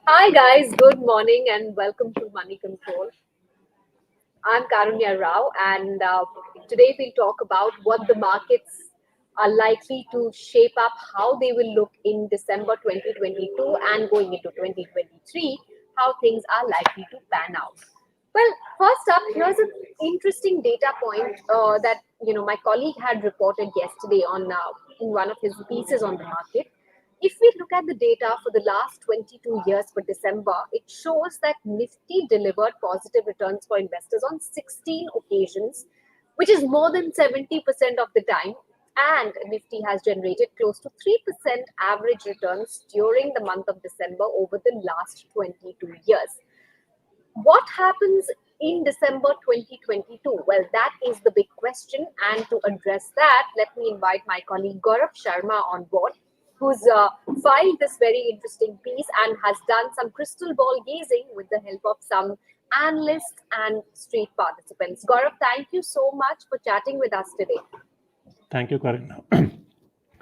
Hi guys, good morning and welcome to Moneycontrol. I'm Karunya Rao, and today we'll talk about what the markets are likely to shape up, how they will look in December 2022 and going into 2023, how things are likely to pan out. Well, first up, here's an interesting data point that my colleague had reported yesterday on in one of his pieces on the market. If we look at the data for the last 22 years for December, it shows that Nifty delivered positive returns for investors on 16 occasions, which is more than 70% of the time. And Nifty has generated close to 3% average returns during the month of December over the last 22 years. What happens in December 2022? Well, that is the big question. And to address that, let me invite my colleague Gaurav Sharma on board, who's filed this very interesting piece and has done some crystal ball gazing with the help of some analysts and street participants. Gaurav, thank you so much for chatting with us today. Thank you, Karunya.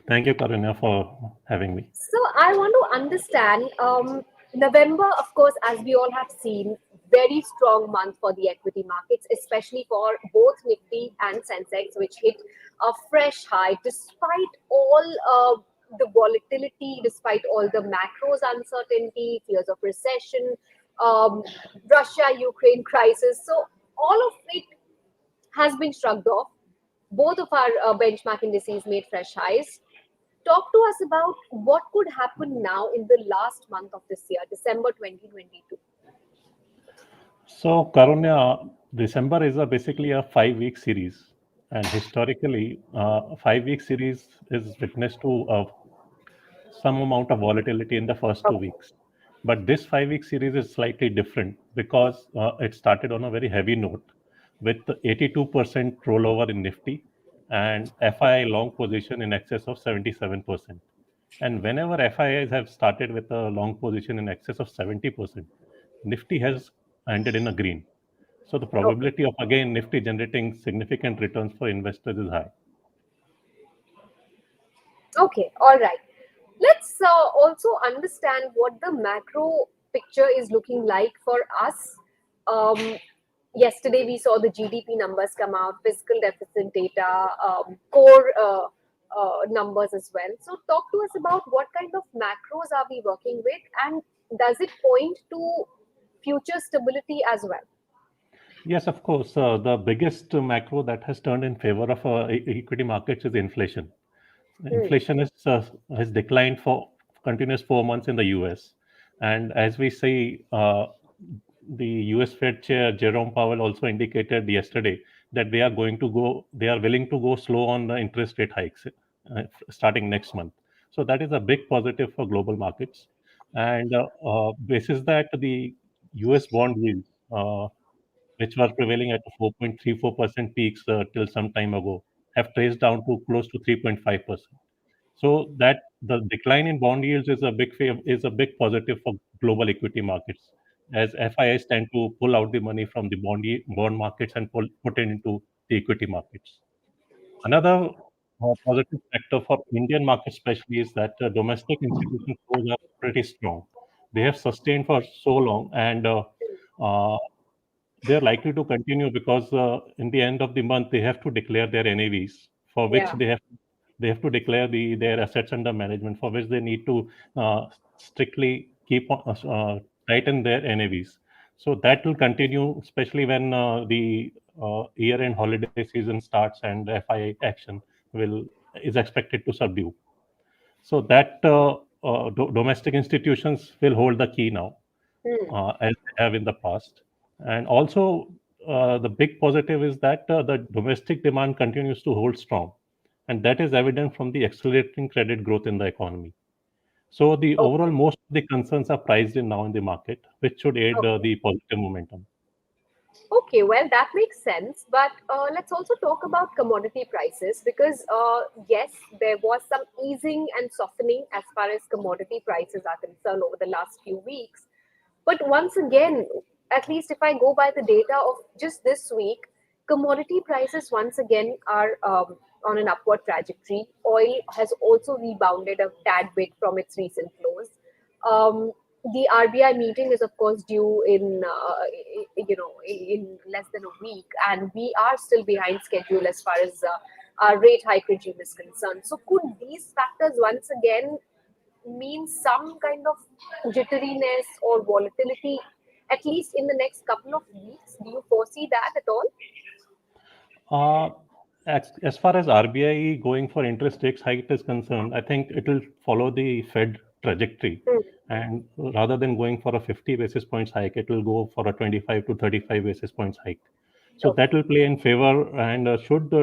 Thank you, Karunya, for having me. So I want to understand November, of course, as we all have seen, very strong month for the equity markets, especially for both Nifty and Sensex, which hit a fresh high despite all the volatility, despite all the macros uncertainty, fears of recession, Russia-Ukraine crisis. So all of it has been shrugged off. Both of our benchmark indices made fresh highs. Talk to us about what could happen now in the last month of this year, December 2022. So, Karunya, December is basically a 5 week series, and historically, a 5 week series is witness to some amount of volatility in the first 2 weeks. But this 5 week series is slightly different because it started on a very heavy note with 82% rollover in Nifty and FII long position in excess of 77%. And whenever FIIs have started with a long position in excess of 70%, Nifty has ended in a green. So the Okay. probability of again Nifty generating significant returns for investors is high. Okay. All right. Let's also understand what the macro picture is looking like for us. Um, Yesterday, we saw the GDP numbers come out, fiscal deficit data, core numbers as well. So, talk to us about what kind of macros are we working with, and does it point to future stability as well? Yes, of course. The biggest macro that has turned in favor of equity markets is inflation. Hmm. Inflation has declined for continuous 4 months in the US, and as we see, the US Fed Chair Jerome Powell also indicated yesterday that they are willing to go slow on the interest rate hikes starting next month. So that is a big positive for global markets, and basis that the US bond yields. Which were prevailing at 4.34% peaks till some time ago, have traced down to close to 3.5%. So that the decline in bond yields is is a big positive for global equity markets, as FIs tend to pull out the money from the bond markets and put it into the equity markets. Another positive factor for Indian market especially is that domestic institution flows are pretty strong. They have sustained for so long, and uh, they're likely to continue because in the end of the month they have to declare their NAVs, for which Yeah. they have to declare their assets under management, for which they need to strictly keep tighten their NAVs. So that will continue, especially when the year-end holiday season starts and FI action will is expected to subdue. So that domestic institutions will hold the key now, Hmm. as they have in the past. And also, the big positive is that the domestic demand continues to hold strong, and that is evident from the accelerating credit growth in the economy. So the overall, Okay. most of the concerns are priced in now in the market, which should aid Okay. the positive momentum. Okay, well, that makes sense. But let's also talk about commodity prices because, yes, there was some easing and softening as far as commodity prices are concerned over the last few weeks. But once again, at least if I go by the data of just this week, commodity prices once again are on an upward trajectory. Oil has also rebounded a tad bit from its recent lows. Um, the RBI meeting is of course due in in less than a week, and we are still behind schedule as far as our rate hike regime is concerned. So could these factors once again mean some kind of jitteriness or volatility, at least in the next couple of weeks? Do you foresee that at all? Uh, as far as RBI going for interest rates hike is concerned, I think it will follow the Fed trajectory. Hmm. And rather than going for a 50 basis points hike, it will go for a 25 to 35 basis points hike. So Okay. that will play in favor and should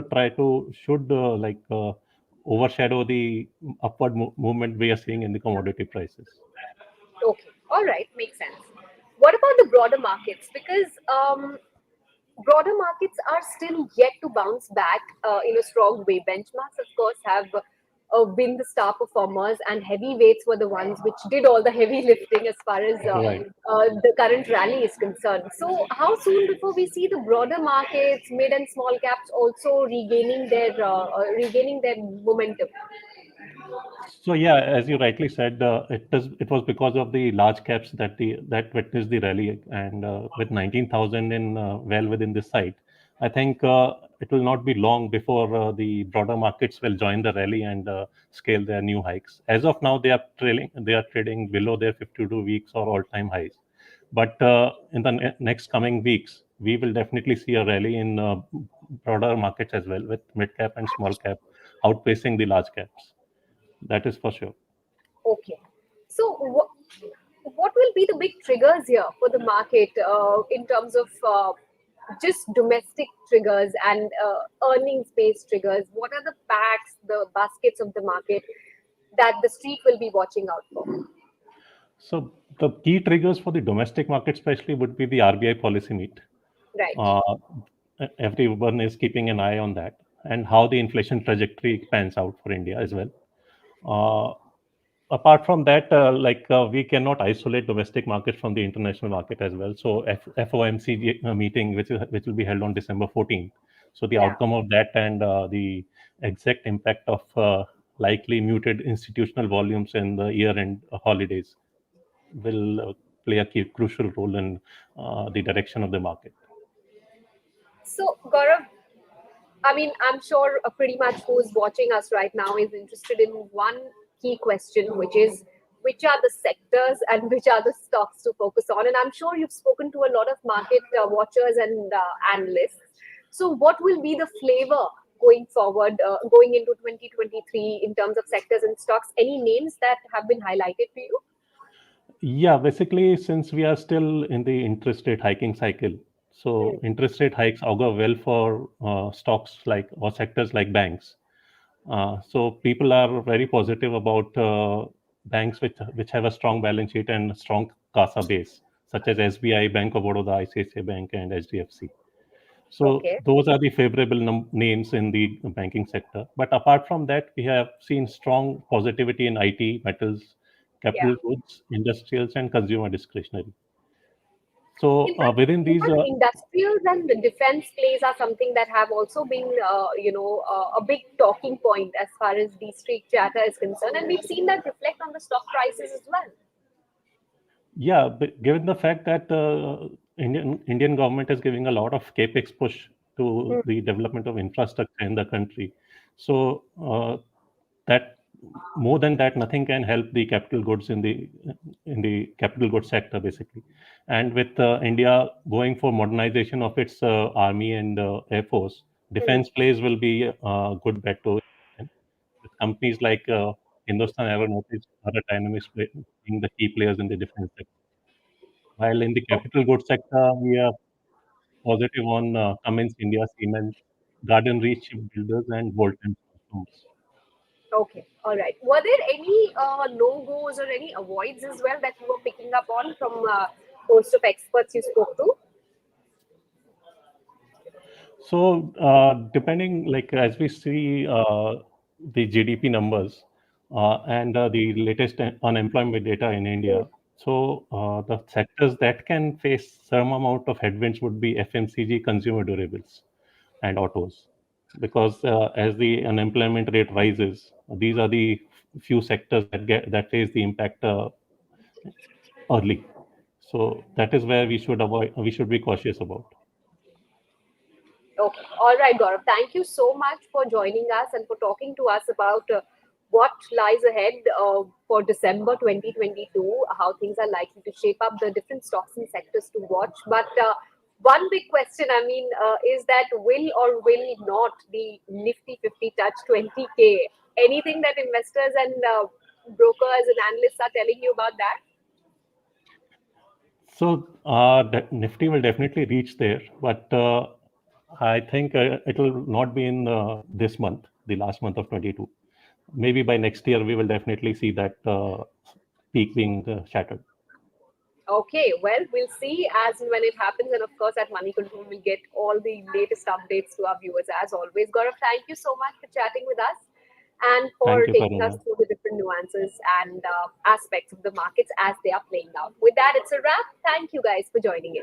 overshadow the upward movement we are seeing in the commodity prices. Okay. All right. Makes sense. What about the broader markets? Because broader markets are still yet to bounce back in a strong way. Benchmarks, of course, have been the star performers, and heavyweights were the ones which did all the heavy lifting as far as Right. the current rally is concerned. So, how soon before we see the broader markets, mid and small caps, also regaining their momentum? So yeah, as you rightly said, it was because of the large caps that witnessed the rally, and with 19,000 in well within this site, I think it will not be long before the broader markets will join the rally and scale their new hikes. As of now, they are trading below their 52 weeks or all-time highs. But in the next coming weeks, we will definitely see a rally in broader markets as well, with mid cap and small cap outpacing the large caps. That is for sure. Okay. So, what will be the big triggers here for the market in terms of just domestic triggers and earnings based triggers? What are the packs, the baskets of the market that the street will be watching out for? So the key triggers for the domestic market, especially, would be the RBI policy meet. Right. Uh, Everyone is keeping an eye on that, and how the inflation trajectory pans out for India as well. Uh, Apart from that, we cannot isolate domestic market from the international market as well. So FOMC meeting, which will be held on December 14th. So the Yeah. outcome of that and the exact impact of likely muted institutional volumes in the year-end holidays will play a crucial role in the direction of the market. So, Gaurav, I mean, I'm sure pretty much who's watching us right now is interested in one key question, which is which are the sectors and which are the stocks to focus on. And I'm sure you've spoken to a lot of market watchers and analysts. So, what will be the flavor going forward, going into 2023 in terms of sectors and stocks? Any names that have been highlighted to you? Yeah, basically, since we are still in the interest rate hiking cycle, Hmm. so interest rate hikes augur well for stocks like or sectors like banks. So people are very positive about banks which have a strong balance sheet and a strong CASA base, such as SBI, Bank of Baroda, ICICI Bank, and HDFC. So Okay. those are the favorable names in the banking sector. But apart from that, we have seen strong positivity in IT, metals, Yeah. capital goods, industrials, and consumer discretionary. So within In these, fact, industrials and the defense plays are something that have also been, a big talking point as far as the street chatter is concerned, and we've seen that reflect on the stock prices as well. yeah, but given the fact that Indian government is giving a lot of capex push to Hmm. the development of infrastructure in the country, so that more than that, nothing can help the capital goods in the capital goods sector basically. And with India going for modernization of its army and air force, Hmm. defense plays will be a good bet to invest in. With companies like Hindustan Aeronautics, Bharat Dynamics being the key players in the defense sector. While in the capital goods sector, we are positive on Cummins India, Siemens, Garden Reach Shipbuilders, and Bolton Consumers. Okay, all right. Were there any no goes or any avoids as well that you were picking up on from host of experts you spoke to? So, depending, like as we see the GDP numbers and the latest unemployment data in Hmm. India, so the sectors that can face some amount of headwinds would be FMCG, consumer durables, and autos, because as the unemployment rate rises, these are the few sectors that face the impact early. So that is where we should avoid. We should be cautious about. Okay. All right, Gaurav. Thank you so much for joining us and for talking to us about what lies ahead for December 2022, how things are likely to shape up, the different stocks and sectors to watch. But one big question, is that will or will not the Nifty 50 touch 20K? Anything that investors and brokers and analysts are telling you about that? So that Nifty will definitely reach there, but I think it will not be in this month, the last month of 22. Maybe by next year we will definitely see that peak being shattered. Okay, well, we'll see as and when it happens. And of course, at Money Control, we'll get all the latest updates to our viewers as always. Gaurav, thank you so much for chatting with us and for Thank you, taking us Karunya. through the different nuances and aspects of the markets as they are playing out. With that, it's a wrap. Thank you guys for joining in.